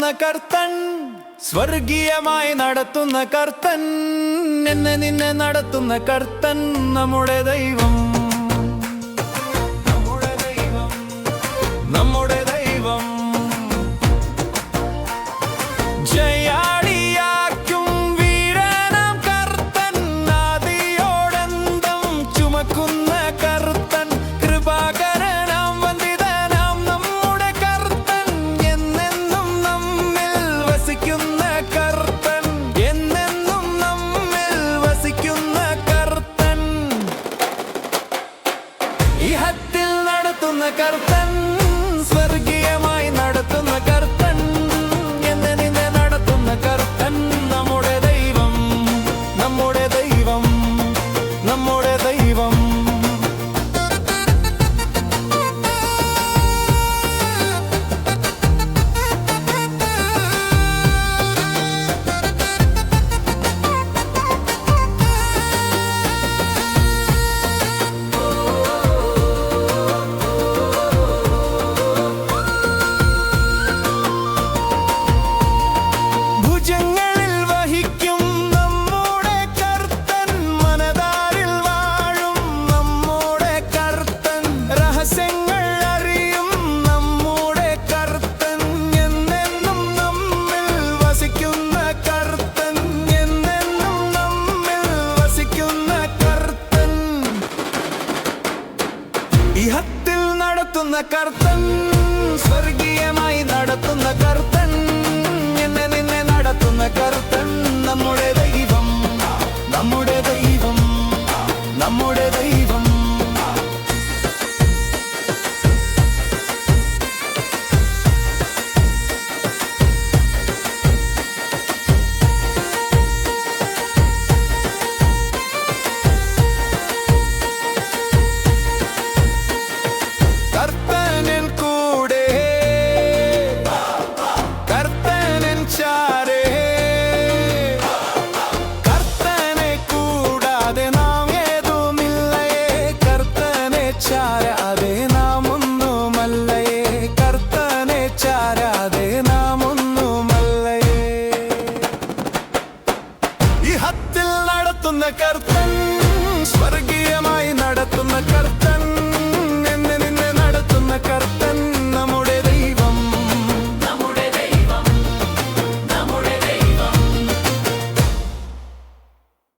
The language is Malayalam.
നടത്തുന്ന കർത്തൻ, സ്വർഗീയമായി നടത്തുന്ന കർത്തൻ, എന്നെ നിന്നെ നടത്തുന്ന കർത്തൻ, നമ്മുടെ ദൈവം, നമ്മുടെ ദൈവം, നമ്മുടെ ദൈവം. ജയാളിയാക്കും വീരനാം കർത്തൻ, ആദിയോടന്തം ചുമക്കുന്ന കർത്തൻ, കൃപാകരനാം വന്ദിതനാം നമ്മുടെ കർത്തൻ, എന്നെന്നും നമ്മിൽ വസിക്കുന്ന കർത്തൻ, എന്നെന്നും നമ്മിൽ വസിക്കുന്ന കർത്തൻ, ഇഹത്തിൽ നടത്തുന്ന കർത്തൻ, സ്വർഗീയമായി നടത്തുന്ന കർത്തൻ, എന്നെ നിന്നെ നടത്തുന്ന കർത്തൻ, നമ്മുടെ ദൈവം, നമ്മുടെ ദൈവം, നമ്മുടെ ദൈവം. ഭുജങ്ങളിൽ വഹിക്കും നമ്മുടെ കർത്തൻ, മനതാരിൽ വാഴും നമ്മുടെ കർത്തൻ, രഹസ്യങ്ങൾ അറിയും നമ്മുടെ കർത്തൻ, എന്നെന്നും നമ്മിൽ വസിക്കുന്ന കർത്തൻ, എന്നെന്നും നമ്മിൽ വസിക്കുന്ന കർത്തൻ, ഇഹത്തിൽ നടത്തുന്ന കർത്തൻ, സ്വർഗീയമായി നടത്തുന്ന കർത്തൻ, എന്നെ നിന്നെ നടത്തുന്ന കർത്തൻ, നമ്മുടെ ദൈവം, നമ്മുടെ ദൈവം, നമ്മുടെ ദൈവം. കർത്തനൻ കൂടെ, കർത്തനൻ ചാരേ, കർത്തനെ കൂടാതെ നാം ഏതുമില്ലയേ, കർത്തനെ ചാരാതെ നാം ഒന്നുമല്ലയേ, കർത്തനെ ചാരാതെ നാം ഒന്നുമല്ലയേ. ഇഹത്തിൽ നടത്തുന്ന കർത്തൻ, സ്വർഗീയമായി നടത്തുന്ന കർത്തൻ,